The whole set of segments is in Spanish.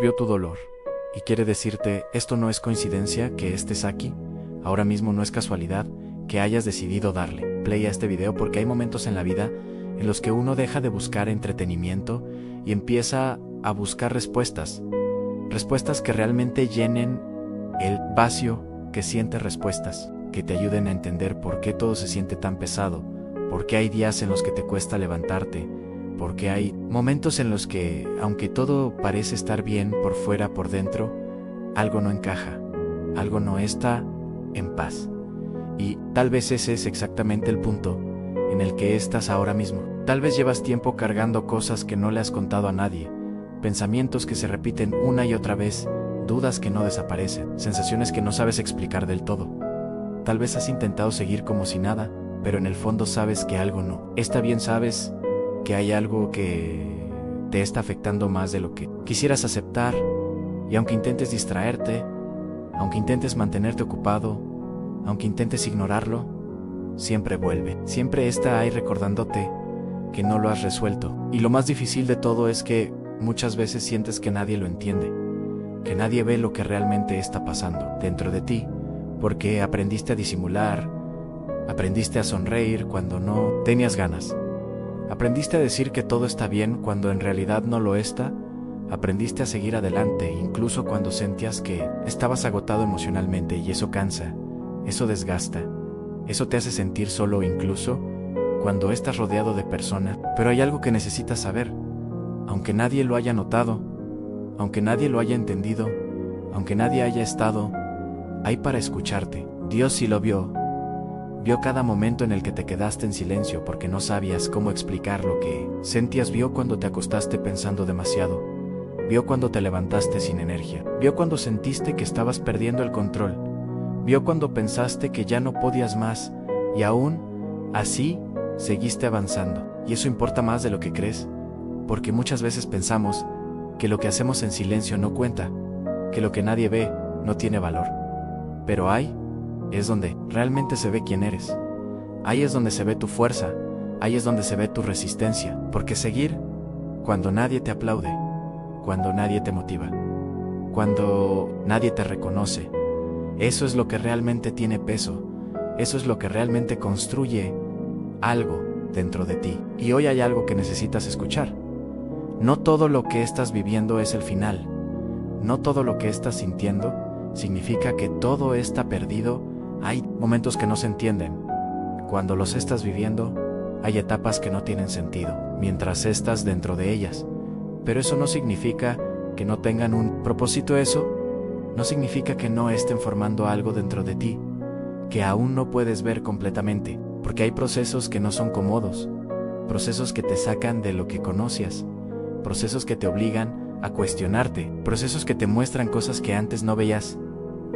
Vio tu dolor y quiere decirte, esto no es coincidencia que estés aquí, ahora mismo no es casualidad que hayas decidido darle play a este video, porque hay momentos en la vida en los que uno deja de buscar entretenimiento y empieza a buscar respuestas que realmente llenen el vacío que siente, respuestas que te ayuden a entender por qué todo se siente tan pesado, por qué hay días en los que te cuesta levantarte, porque hay momentos en los que, aunque todo parece estar bien por fuera, por dentro, algo no encaja, algo no está en paz. Y tal vez ese es exactamente el punto en el que estás ahora mismo. Tal vez llevas tiempo cargando cosas que no le has contado a nadie, pensamientos que se repiten una y otra vez, dudas que no desaparecen, sensaciones que no sabes explicar del todo. Tal vez has intentado seguir como si nada, pero en el fondo sabes que algo no está bien, sabes que hay algo que te está afectando más de lo que quisieras aceptar, y aunque intentes distraerte, aunque intentes mantenerte ocupado, aunque intentes ignorarlo, siempre vuelve. Siempre está ahí recordándote que no lo has resuelto. Y lo más difícil de todo es que muchas veces sientes que nadie lo entiende, que nadie ve lo que realmente está pasando dentro de ti, porque aprendiste a disimular, aprendiste a sonreír cuando no tenías ganas. Aprendiste a decir que todo está bien cuando en realidad no lo está. Aprendiste a seguir adelante incluso cuando sentías que estabas agotado emocionalmente, y eso cansa, eso desgasta, eso te hace sentir solo incluso cuando estás rodeado de personas. Pero hay algo que necesitas saber, aunque nadie lo haya notado, aunque nadie lo haya entendido, aunque nadie haya estado ahí para escucharte. Dios sí lo vio. Vio cada momento en el que te quedaste en silencio porque no sabías cómo explicar lo que sentías. Vio cuando te acostaste pensando demasiado. Vio cuando te levantaste sin energía. Vio cuando sentiste que estabas perdiendo el control. Vio cuando pensaste que ya no podías más, y aún así seguiste avanzando. Y eso importa más de lo que crees, porque muchas veces pensamos que lo que hacemos en silencio no cuenta, que lo que nadie ve no tiene valor. Pero ahí es donde realmente se ve quién eres. Ahí es donde se ve tu fuerza, ahí es donde se ve tu resistencia, porque seguir cuando nadie te aplaude, cuando nadie te motiva, cuando nadie te reconoce, eso es lo que realmente tiene peso, eso es lo que realmente construye algo dentro de ti. Y hoy hay algo que necesitas escuchar. No todo lo que estás viviendo es el final. No todo lo que estás sintiendo significa que todo está perdido. Hay momentos que no se entienden. Cuando los estás viviendo, hay etapas que no tienen sentido, mientras estás dentro de ellas. Pero eso no significa que no tengan un propósito. Eso no significa que no estén formando algo dentro de ti, que aún no puedes ver completamente, porque hay procesos que no son cómodos, procesos que te sacan de lo que conocías, procesos que te obligan a cuestionarte, procesos que te muestran cosas que antes no veías,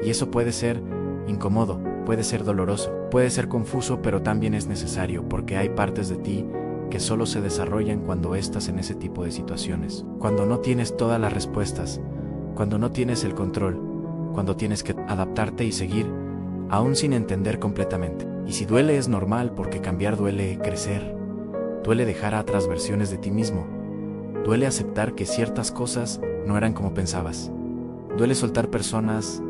y eso puede ser incómodo, puede ser doloroso, puede ser confuso, pero también es necesario, porque hay partes de ti que solo se desarrollan cuando estás en ese tipo de situaciones, cuando no tienes todas las respuestas, cuando no tienes el control, cuando tienes que adaptarte y seguir, aún sin entender completamente. Y si duele es normal, porque cambiar duele crecer, duele dejar atrás versiones de ti mismo, duele aceptar que ciertas cosas no eran como pensabas, duele soltar personas,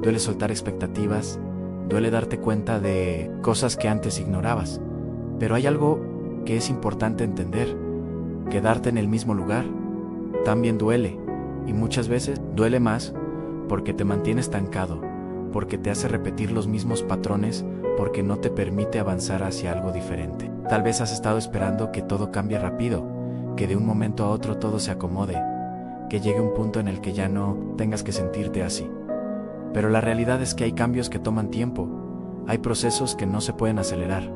duele soltar expectativas, duele darte cuenta de cosas que antes ignorabas. Pero hay algo que es importante entender: quedarte en el mismo lugar también duele, y muchas veces duele más porque te mantiene estancado, porque te hace repetir los mismos patrones, porque no te permite avanzar hacia algo diferente. Tal vez has estado esperando que todo cambie rápido, que de un momento a otro todo se acomode, que llegue un punto en el que ya no tengas que sentirte así. Pero la realidad es que hay cambios que toman tiempo, hay procesos que no se pueden acelerar,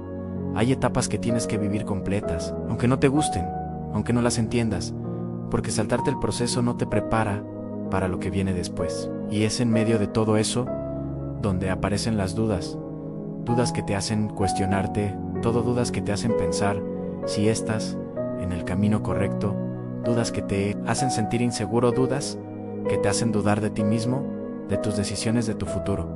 hay etapas que tienes que vivir completas, aunque no te gusten, aunque no las entiendas, porque saltarte el proceso no te prepara para lo que viene después. Y es en medio de todo eso donde aparecen las dudas, dudas que te hacen cuestionarte, dudas que te hacen pensar si estás en el camino correcto, dudas que te hacen sentir inseguro, dudas que te hacen dudar de ti mismo, de tus decisiones, de tu futuro.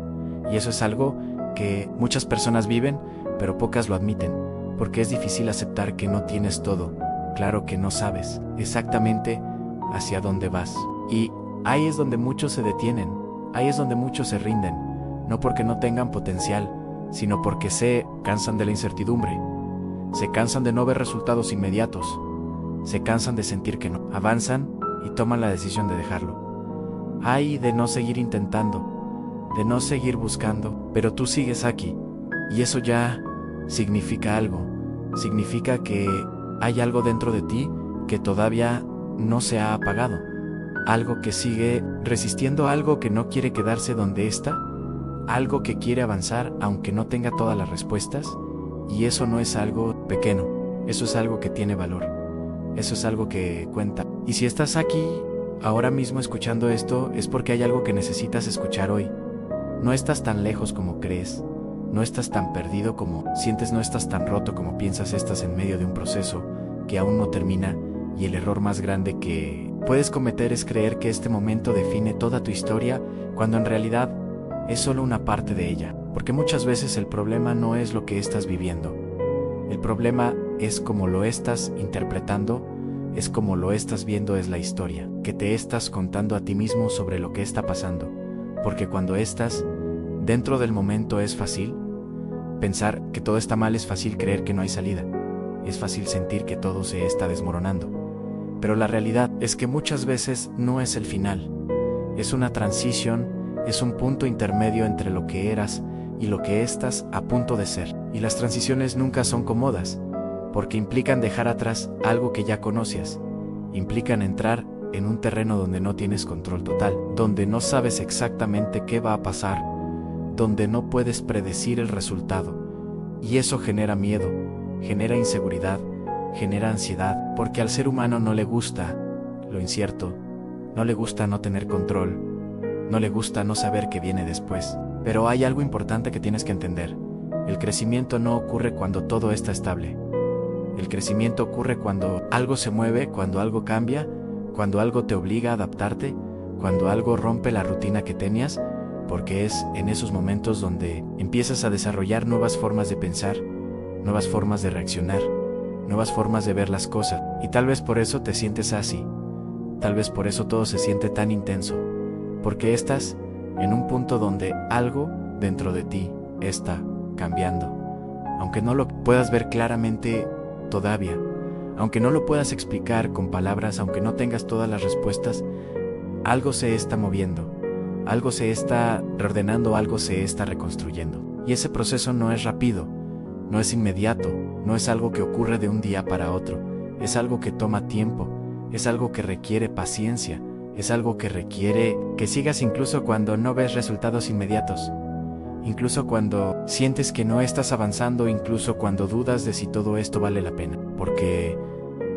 Y eso es algo que muchas personas viven, pero pocas lo admiten, porque es difícil aceptar que no tienes todo, claro que no sabes exactamente hacia dónde vas. Y Ahí es donde muchos se detienen, ahí es donde muchos se rinden, no porque no tengan potencial, sino porque se cansan de la incertidumbre, se cansan de no ver resultados inmediatos, se cansan de sentir que no avanzan y toman la decisión de dejarlo. Ay, de no seguir intentando, de no seguir buscando, pero tú sigues aquí, y eso ya significa algo, significa que hay algo dentro de ti que todavía no se ha apagado, algo que sigue resistiendo, algo que no quiere quedarse donde está, algo que quiere avanzar aunque no tenga todas las respuestas, y eso no es algo pequeño, eso es algo que tiene valor, eso es algo que cuenta. Y si estás aquí ahora mismo escuchando esto, es porque hay algo que necesitas escuchar hoy. No estás tan lejos como crees, no estás tan perdido como sientes, no estás tan roto como piensas, estás en medio de un proceso que aún no termina, y el error más grande que puedes cometer es creer que este momento define toda tu historia, cuando en realidad es solo una parte de ella. Porque muchas veces el problema no es lo que estás viviendo, el problema es cómo lo estás interpretando, es cómo lo estás viendo, es la historia que te estás contando a ti mismo sobre lo que está pasando. Porque cuando estás dentro del momento es fácil pensar que todo está mal, es fácil creer que no hay salida, es fácil sentir que todo se está desmoronando. Pero la realidad es que muchas veces no es el final, es una transición, es un punto intermedio entre lo que eras y lo que estás a punto de ser. Y las transiciones nunca son cómodas, porque implican dejar atrás algo que ya conocías, implican entrar en un terreno donde no tienes control total, donde no sabes exactamente qué va a pasar, donde no puedes predecir el resultado, y eso genera miedo, genera inseguridad, genera ansiedad, porque al ser humano no le gusta lo incierto, no le gusta no tener control, no le gusta no saber qué viene después. Pero hay algo importante que tienes que entender: el crecimiento no ocurre cuando todo está estable. El crecimiento ocurre cuando algo se mueve, cuando algo cambia, cuando algo te obliga a adaptarte, cuando algo rompe la rutina que tenías, porque es en esos momentos donde empiezas a desarrollar nuevas formas de pensar, nuevas formas de reaccionar, nuevas formas de ver las cosas. Y tal vez por eso te sientes así, tal vez por eso todo se siente tan intenso, porque estás en un punto donde algo dentro de ti está cambiando. Aunque no lo puedas ver claramente todavía, aunque no lo puedas explicar con palabras, aunque no tengas todas las respuestas, algo se está moviendo, algo se está reordenando, algo se está reconstruyendo. Y ese proceso no es rápido, no es inmediato, no es algo que ocurre de un día para otro, es algo que toma tiempo, es algo que requiere paciencia, es algo que requiere que sigas incluso cuando no ves resultados inmediatos, incluso cuando sientes que no estás avanzando, incluso cuando dudas de si todo esto vale la pena. Porque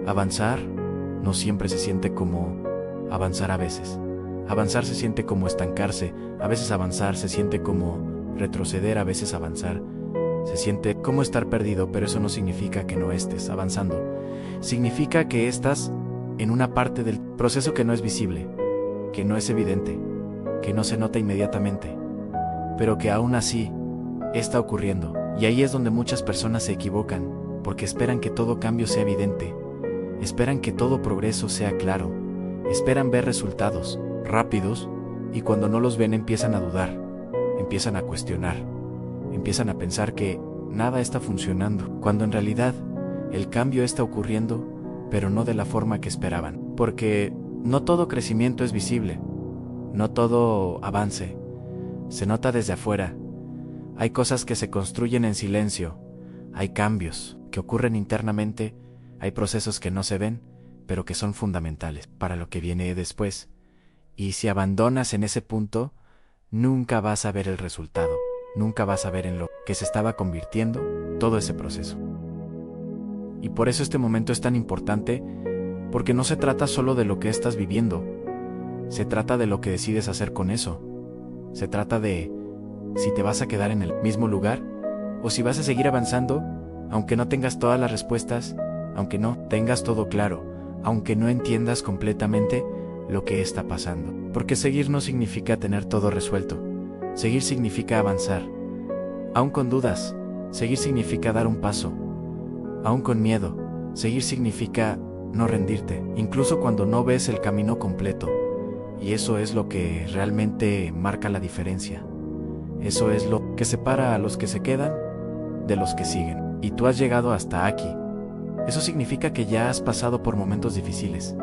avanzar no siempre se siente como avanzar a veces. Avanzar se siente como estancarse, a veces avanzar se siente como retroceder, a veces avanzar se siente como estar perdido, pero eso no significa que no estés avanzando. Significa que estás en una parte del proceso que no es visible, que no es evidente, que no se nota inmediatamente, pero que aún así está ocurriendo. Y ahí es donde muchas personas se equivocan, porque esperan que todo cambio sea evidente, esperan que todo progreso sea claro, esperan ver resultados rápidos, y cuando no los ven empiezan a dudar, empiezan a cuestionar, empiezan a pensar que nada está funcionando, cuando en realidad el cambio está ocurriendo, pero no de la forma que esperaban. Porque no todo crecimiento es visible, no todo avance se nota desde afuera. Hay cosas que se construyen en silencio, hay cambios que ocurren internamente, hay procesos que no se ven, pero que son fundamentales para lo que viene después. Y si abandonas en ese punto, nunca vas a ver el resultado, nunca vas a ver en lo que se estaba convirtiendo todo ese proceso. Y por eso este momento es tan importante, porque no se trata solo de lo que estás viviendo, se trata de lo que decides hacer con eso. Se trata de si te vas a quedar en el mismo lugar o si vas a seguir avanzando, aunque no tengas todas las respuestas, aunque no tengas todo claro, aunque no entiendas completamente lo que está pasando. Porque seguir no significa tener todo resuelto, seguir significa avanzar, aún con dudas, seguir significa dar un paso, aún con miedo, seguir significa no rendirte, incluso cuando no ves el camino completo, Y eso es lo que realmente marca la diferencia. Eso es lo que separa a los que se quedan de los que siguen. Y tú has llegado hasta aquí. Eso significa que ya has pasado por momentos difíciles.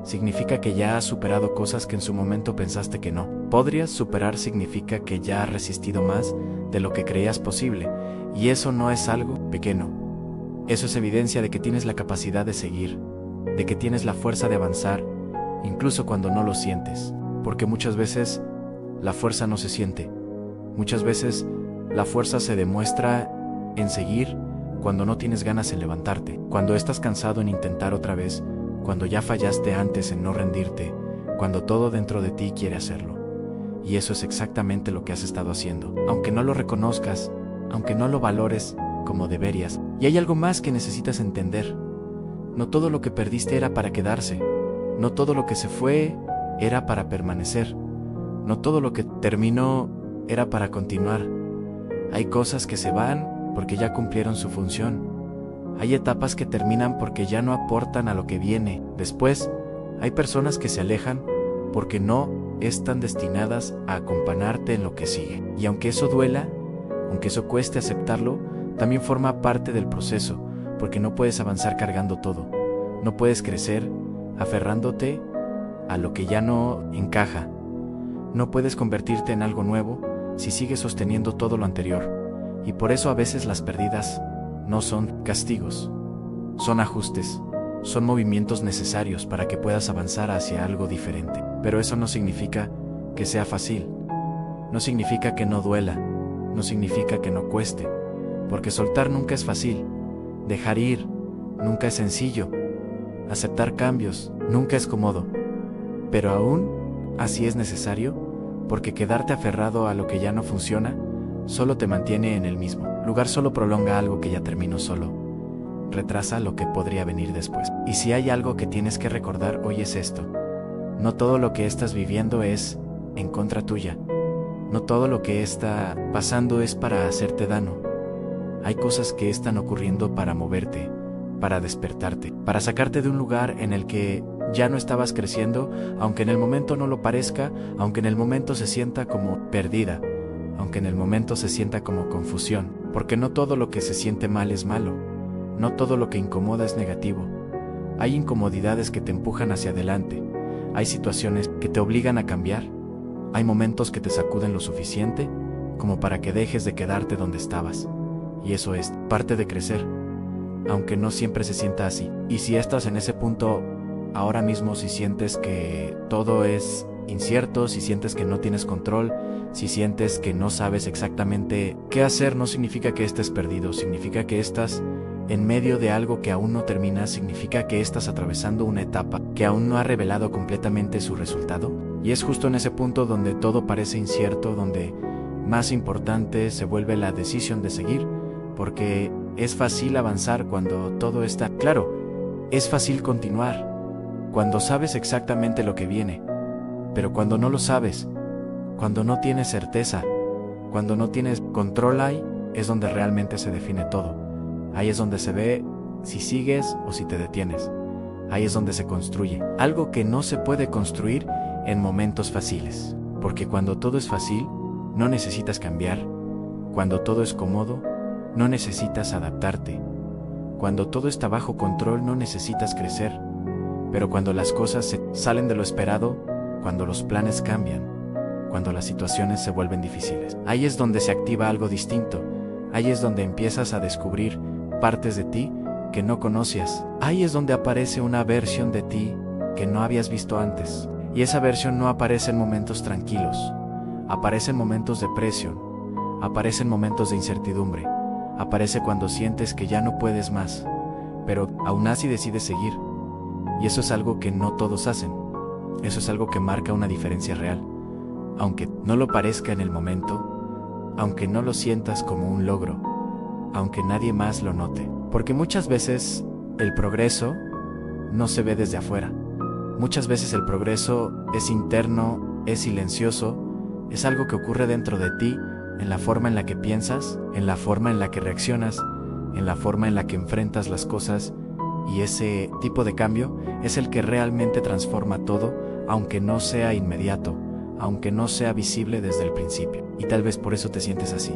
Significa que ya has superado cosas que en su momento pensaste que no podrías superar. Significa que ya has resistido más de lo que creías posible. Y eso no es algo pequeño. Eso es evidencia de que tienes la capacidad de seguir, de que tienes la fuerza de avanzar, incluso cuando no lo sientes. Porque muchas veces la fuerza no se siente. Muchas veces la fuerza se demuestra en seguir cuando no tienes ganas en levantarte, cuando estás cansado en intentar otra vez, cuando ya fallaste antes en no rendirte, cuando todo dentro de ti quiere hacerlo. Y eso es exactamente lo que has estado haciendo, aunque no lo reconozcas, aunque no lo valores como deberías. Y hay algo más que necesitas entender. No todo lo que perdiste era para quedarse. No todo lo que se fue era para permanecer. No todo lo que terminó era para continuar. Hay cosas que se van porque ya cumplieron su función. Hay etapas que terminan porque ya no aportan a lo que viene. Después, hay personas que se alejan porque no están destinadas a acompañarte en lo que sigue. Y aunque eso duela, aunque eso cueste aceptarlo, también forma parte del proceso, porque no puedes avanzar cargando todo. No puedes crecer aferrándote a lo que ya no encaja. No puedes convertirte en algo nuevo si sigues sosteniendo todo lo anterior. Y por eso a veces las pérdidas no son castigos, son ajustes, son movimientos necesarios para que puedas avanzar hacia algo diferente. Pero eso no significa que sea fácil, no significa que no duela, no significa que no cueste, porque soltar nunca es fácil, dejar ir nunca es sencillo, aceptar cambios nunca es cómodo, pero aún así es necesario, porque quedarte aferrado a lo que ya no funciona solo te mantiene en el mismo lugar, solo prolonga algo que ya terminó, solo retrasa lo que podría venir después. Y si hay algo que tienes que recordar hoy es esto: no todo lo que estás viviendo es en contra tuya, no todo lo que está pasando es para hacerte daño. Hay cosas que están ocurriendo para moverte, para despertarte, para sacarte de un lugar en el que ya no estabas creciendo, aunque en el momento no lo parezca, aunque en el momento se sienta como perdida, aunque en el momento se sienta como confusión, porque no todo lo que se siente mal es malo, no todo lo que incomoda es negativo. Hay incomodidades que te empujan hacia adelante, hay situaciones que te obligan a cambiar, hay momentos que te sacuden lo suficiente como para que dejes de quedarte donde estabas, y eso es parte de crecer, aunque no siempre se sienta así. Y si estás en ese punto ahora mismo, si sientes que todo es incierto, si sientes que no tienes control, si sientes que no sabes exactamente qué hacer, no significa que estés perdido, significa que estás en medio de algo que aún no termina, significa que estás atravesando una etapa que aún no ha revelado completamente su resultado. Y es justo en ese punto donde todo parece incierto, donde más importante se vuelve la decisión de seguir, porque es fácil avanzar cuando todo está claro, es fácil continuar cuando sabes exactamente lo que viene, pero cuando no lo sabes, cuando no tienes certeza, cuando no tienes control, ahí es donde realmente se define todo. Ahí es donde se ve si sigues o si te detienes. Ahí es donde se construye algo que no se puede construir en momentos fáciles, porque cuando todo es fácil, no necesitas cambiar. Cuando todo es cómodo, no necesitas adaptarte. Cuando todo está bajo control, no necesitas crecer. Pero cuando las cosas se salen de lo esperado, cuando los planes cambian, cuando las situaciones se vuelven difíciles, ahí es donde se activa algo distinto. Ahí es donde empiezas a descubrir partes de ti que no conocías. Ahí es donde aparece una versión de ti que no habías visto antes. Y esa versión no aparece en momentos tranquilos, aparece en momentos de presión, aparece en momentos de incertidumbre, aparece cuando sientes que ya no puedes más, pero aún así decides seguir. Y eso es algo que no todos hacen. Eso es algo que marca una diferencia real, aunque no lo parezca en el momento, aunque no lo sientas como un logro, aunque nadie más lo note. Porque muchas veces el progreso no se ve desde afuera. Muchas veces el progreso es interno, es silencioso, es algo que ocurre dentro de ti, en la forma en la que piensas, en la forma en la que reaccionas, en la forma en la que enfrentas las cosas, y ese tipo de cambio es el que realmente transforma todo, aunque no sea inmediato, aunque no sea visible desde el principio. Y tal vez por eso te sientes así.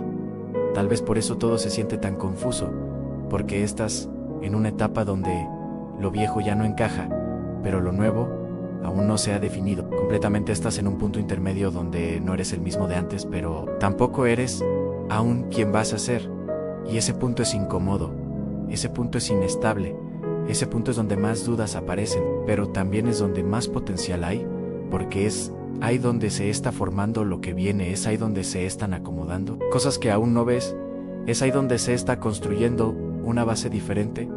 Tal vez por eso todo se siente tan confuso, porque estás en una etapa donde lo viejo ya no encaja, pero lo nuevo aún no se ha definido. Completamente estás en un punto intermedio donde no eres el mismo de antes, pero tampoco eres aún quien vas a ser. Y ese punto es incómodo, ese punto es inestable, ese punto es donde más dudas aparecen, pero también es donde más potencial hay, porque es ahí donde se está formando lo que viene, es ahí donde se están acomodando cosas que aún no ves, es ahí donde se está construyendo una base diferente,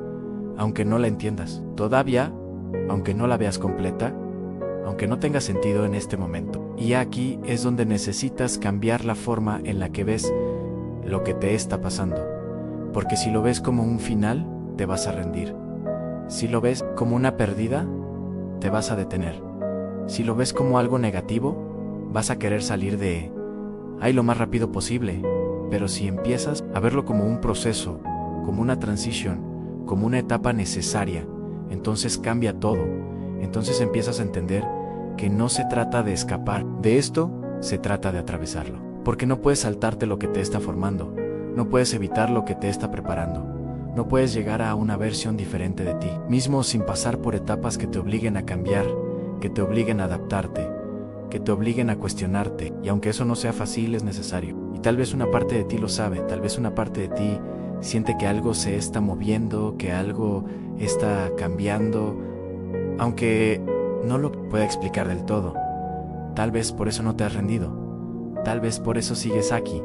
aunque no la entiendas. Todavía, aunque no la veas completa, aunque no tenga sentido en este momento. Y aquí es donde necesitas cambiar la forma en la que ves lo que te está pasando. Porque si lo ves como un final, te vas a rendir. Si lo ves como una pérdida, te vas a detener. Si lo ves como algo negativo, vas a querer salir de ahí lo más rápido posible. Pero si empiezas a verlo como un proceso, como una transición, como una etapa necesaria, entonces cambia todo. Entonces empiezas a entender que no se trata de escapar de esto, se trata de atravesarlo. Porque no puedes saltarte lo que te está formando, no puedes evitar lo que te está preparando, no puedes llegar a una versión diferente de ti mismo sin pasar por etapas que te obliguen a cambiar, que te obliguen a adaptarte, que te obliguen a cuestionarte, y aunque eso no sea fácil, es necesario. Y tal vez una parte de ti lo sabe, tal vez una parte de ti siente que algo se está moviendo, que algo está cambiando, aunque no lo pueda explicar del todo. Tal vez por eso no te has rendido, tal vez por eso sigues aquí,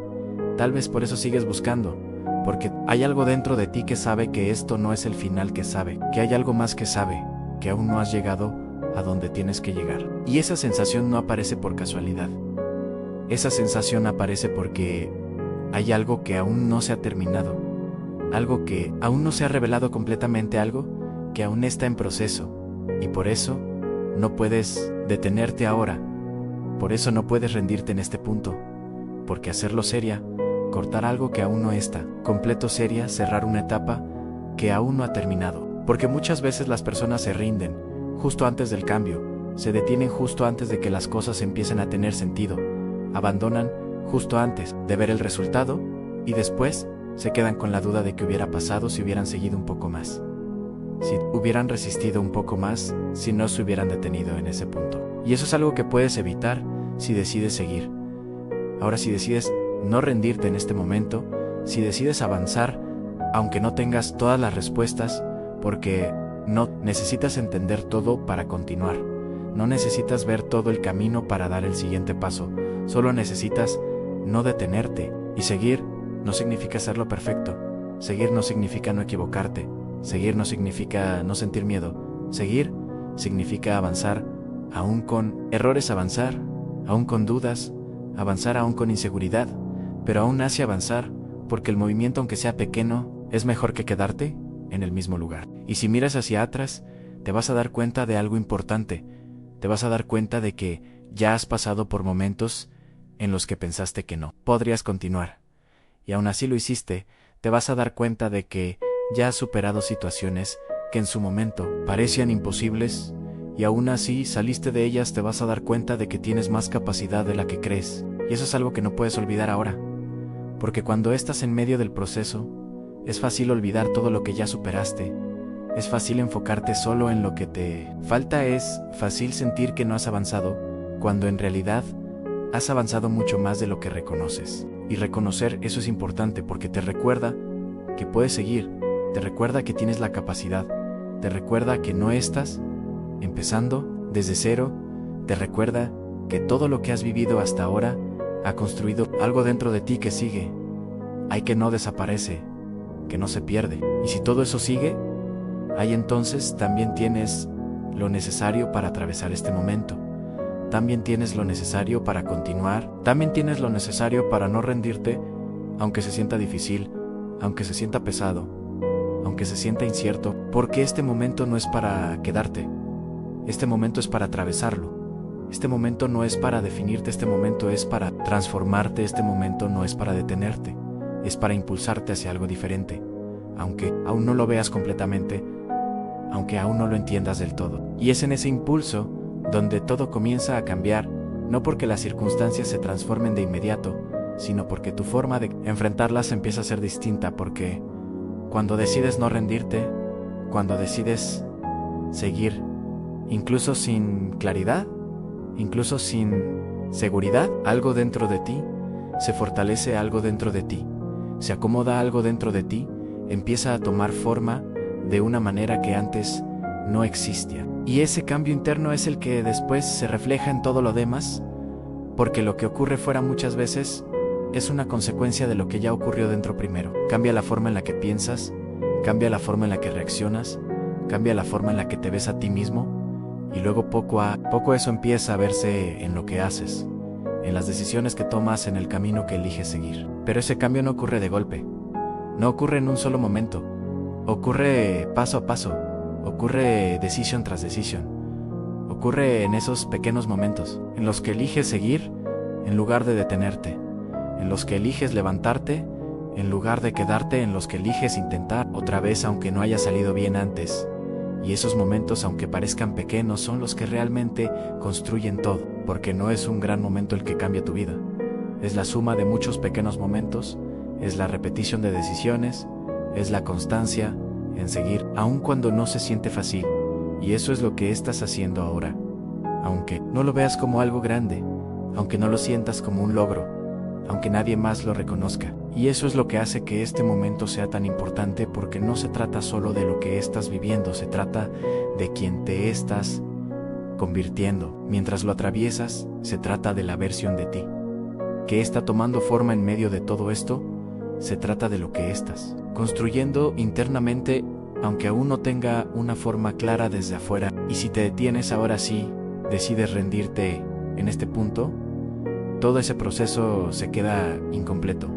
tal vez por eso sigues buscando, porque hay algo dentro de ti que sabe que esto no es el final, que sabe, que hay algo más que sabe, que aún no has llegado a donde tienes que llegar. Y esa sensación no aparece por casualidad. Esa sensación aparece porque hay algo que aún no se ha terminado, algo que aún no se ha revelado completamente, algo que aún está en proceso, y por eso no puedes detenerte ahora, por eso no puedes rendirte en este punto, porque hacerlo sería cortar algo que aún no está completo, sería cerrar una etapa que aún no ha terminado, porque muchas veces las personas se rinden justo antes del cambio, se detienen justo antes de que las cosas empiecen a tener sentido, abandonan justo antes de ver el resultado y después se quedan con la duda de qué hubiera pasado si hubieran seguido un poco más, si hubieran resistido un poco más, si no se hubieran detenido en ese punto. Y eso es algo que puedes evitar si decides seguir. Ahora, si decides no rendirte en este momento, si decides avanzar, aunque no tengas todas las respuestas, porque no necesitas entender todo para continuar, no necesitas ver todo el camino para dar el siguiente paso, solo necesitas no detenerte. Y seguir no significa hacerlo perfecto, seguir no significa no equivocarte, seguir no significa no sentir miedo, seguir significa avanzar aún con errores, avanzar aún con dudas, avanzar aún con inseguridad, pero aún así avanzar, porque el movimiento, aunque sea pequeño, es mejor que quedarte en el mismo lugar. Y si miras hacia atrás, te vas a dar cuenta de algo importante, te vas a dar cuenta de que ya has pasado por momentos en los que pensaste que no podrías continuar, y aún así lo hiciste. Te vas a dar cuenta de que ya has superado situaciones que en su momento parecían imposibles, y aún así saliste de ellas. Te vas a dar cuenta de que tienes más capacidad de la que crees, y eso es algo que no puedes olvidar ahora, porque cuando estás en medio del proceso, es fácil olvidar todo lo que ya superaste, es fácil enfocarte solo en lo que te falta, es fácil sentir que no has avanzado, cuando en realidad has avanzado mucho más de lo que reconoces. Y reconocer eso es importante porque te recuerda que puedes seguir, te recuerda que tienes la capacidad, te recuerda que no estás empezando desde cero, te recuerda que todo lo que has vivido hasta ahora ha construido algo dentro de ti que sigue, hay que no desaparece, que no se pierde. Y si todo eso sigue, ahí entonces también tienes lo necesario para atravesar este momento. También tienes lo necesario para continuar, también tienes lo necesario para no rendirte, aunque se sienta difícil, aunque se sienta pesado, aunque se sienta incierto, porque este momento no es para quedarte, este momento es para atravesarlo. Este momento no es para definirte, este momento es para transformarte, este momento no es para detenerte, es para impulsarte hacia algo diferente, aunque aún no lo veas completamente, aunque aún no lo entiendas del todo. Y es en ese impulso donde todo comienza a cambiar, no porque las circunstancias se transformen de inmediato, sino porque tu forma de enfrentarlas empieza a ser distinta, porque cuando decides no rendirte, cuando decides seguir, incluso sin claridad, incluso sin seguridad, algo dentro de ti, se fortalece algo dentro de ti, se acomoda algo dentro de ti, empieza a tomar forma de una manera que antes no existía. Y ese cambio interno es el que después se refleja en todo lo demás, porque lo que ocurre fuera muchas veces es una consecuencia de lo que ya ocurrió dentro primero. Cambia la forma en la que piensas, cambia la forma en la que reaccionas, cambia la forma en la que te ves a ti mismo, y luego poco a poco eso empieza a verse en lo que haces, en las decisiones que tomas, en el camino que eliges seguir. Pero ese cambio no ocurre de golpe, no ocurre en un solo momento, ocurre paso a paso, ocurre decisión tras decisión, ocurre en esos pequeños momentos, en los que eliges seguir en lugar de detenerte, en los que eliges levantarte en lugar de quedarte, en los que eliges intentar otra vez aunque no haya salido bien antes. Y esos momentos, aunque parezcan pequeños, son los que realmente construyen todo, porque no es un gran momento el que cambia tu vida. Es la suma de muchos pequeños momentos, es la repetición de decisiones, es la constancia en seguir, aun cuando no se siente fácil. Y eso es lo que estás haciendo ahora. Aunque no lo veas como algo grande, aunque no lo sientas como un logro, aunque nadie más lo reconozca. Y eso es lo que hace que este momento sea tan importante, porque no se trata solo de lo que estás viviendo, se trata de quien te estás convirtiendo. Mientras lo atraviesas, se trata de la versión de ti que está tomando forma en medio de todo esto. Se trata de lo que estás construyendo internamente, aunque aún no tenga una forma clara desde afuera. Y si te detienes ahora sí, decides rendirte en este punto, todo ese proceso se queda incompleto,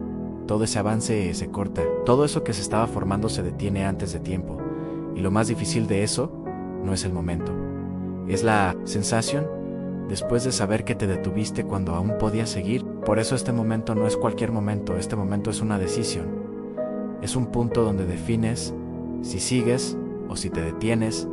todo ese avance se corta, todo eso que se estaba formando se detiene antes de tiempo. Y lo más difícil de eso no es el momento, es la sensación después de saber que te detuviste cuando aún podías seguir. Por eso este momento no es cualquier momento, este momento es una decisión. Es un punto donde defines si sigues o si te detienes,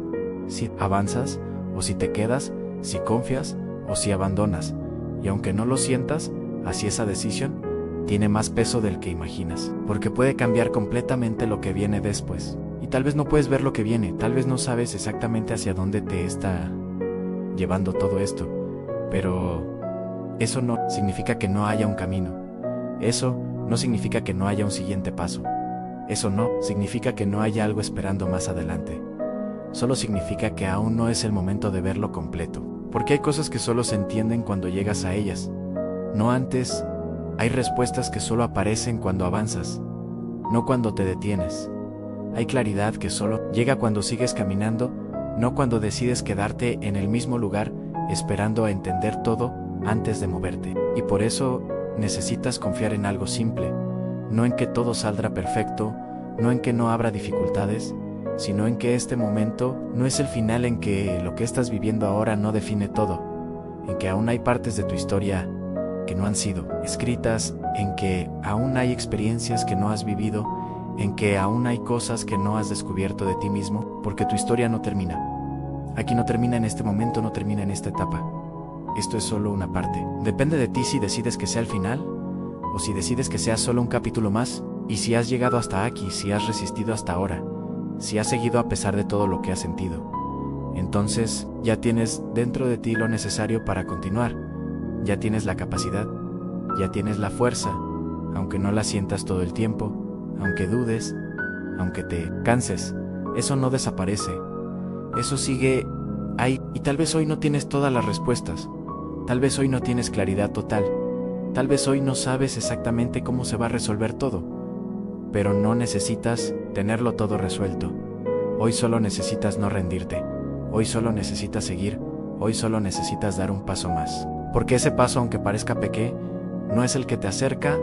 si avanzas o si te quedas, si confias o si abandonas. Y aunque no lo sientas, así esa decisión tiene más peso del que imaginas, porque puede cambiar completamente lo que viene después. Y tal vez no puedes ver lo que viene, tal vez no sabes exactamente hacia dónde te está llevando todo esto, pero eso no significa que no haya un camino. Eso no significa que no haya un siguiente paso. Eso no significa que no haya algo esperando más adelante. Solo significa que aún no es el momento de verlo completo. Porque hay cosas que solo se entienden cuando llegas a ellas, no antes. Hay respuestas que solo aparecen cuando avanzas, no cuando te detienes. Hay claridad que solo llega cuando sigues caminando, no cuando decides quedarte en el mismo lugar esperando a entender todo antes de moverte. Y por eso necesitas confiar en algo simple, no en que todo saldrá perfecto, no en que no habrá dificultades, sino en que este momento no es el final, en que lo que estás viviendo ahora no define todo, en que aún hay partes de tu historia que no han sido escritas, en que aún hay experiencias que no has vivido, en que aún hay cosas que no has descubierto de ti mismo, porque tu historia no termina. Aquí no termina en este momento, no termina en esta etapa. Esto es solo una parte. Depende de ti si decides que sea el final, o si decides que sea solo un capítulo más, y si has llegado hasta aquí, si has resistido hasta ahora, si has seguido a pesar de todo lo que has sentido. Entonces ya tienes dentro de ti lo necesario para continuar. Ya tienes la capacidad, ya tienes la fuerza, aunque no la sientas todo el tiempo, aunque dudes, aunque te canses. Eso no desaparece, eso sigue ahí. Y tal vez hoy no tienes todas las respuestas, tal vez hoy no tienes claridad total, tal vez hoy no sabes exactamente cómo se va a resolver todo, pero no necesitas tenerlo todo resuelto. Hoy solo necesitas no rendirte, hoy solo necesitas seguir, hoy solo necesitas dar un paso más. Porque ese paso, aunque parezca pequeño, no es el que te acerca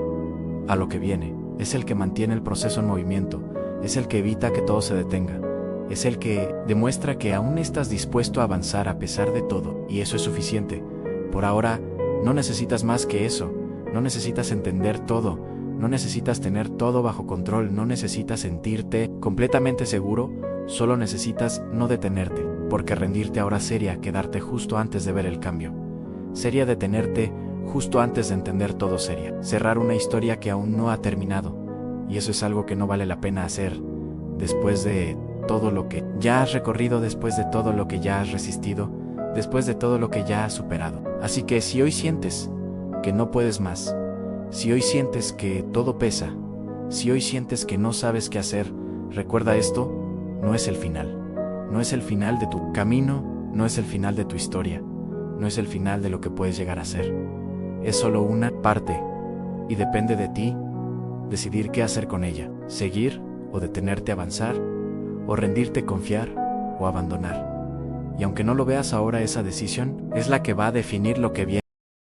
a lo que viene, es el que mantiene el proceso en movimiento, es el que evita que todo se detenga, es el que demuestra que aún estás dispuesto a avanzar a pesar de todo, y eso es suficiente. Por ahora, no necesitas más que eso, no necesitas entender todo, no necesitas tener todo bajo control, no necesitas sentirte completamente seguro, solo necesitas no detenerte. porque rendirte ahora sería quedarte justo antes de ver el cambio. Sería detenerte justo antes de entender todo, sería cerrar una historia que aún no ha terminado, y eso es algo que no vale la pena hacer después de todo lo que ya has recorrido, después de todo lo que ya has resistido, después de todo lo que ya has superado. Así que si hoy sientes que no puedes más, si hoy sientes que todo pesa, si hoy sientes que no sabes qué hacer, recuerda esto, no es el final. No es el final de tu camino, no es el final de tu historia, no es el final de lo que puedes llegar a ser. Es solo una parte, y depende de ti decidir qué hacer con ella. Seguir o detenerte a avanzar, o rendirte, confiar o abandonar. Y aunque no lo veas ahora, esa decisión es la que va a definir lo que viene.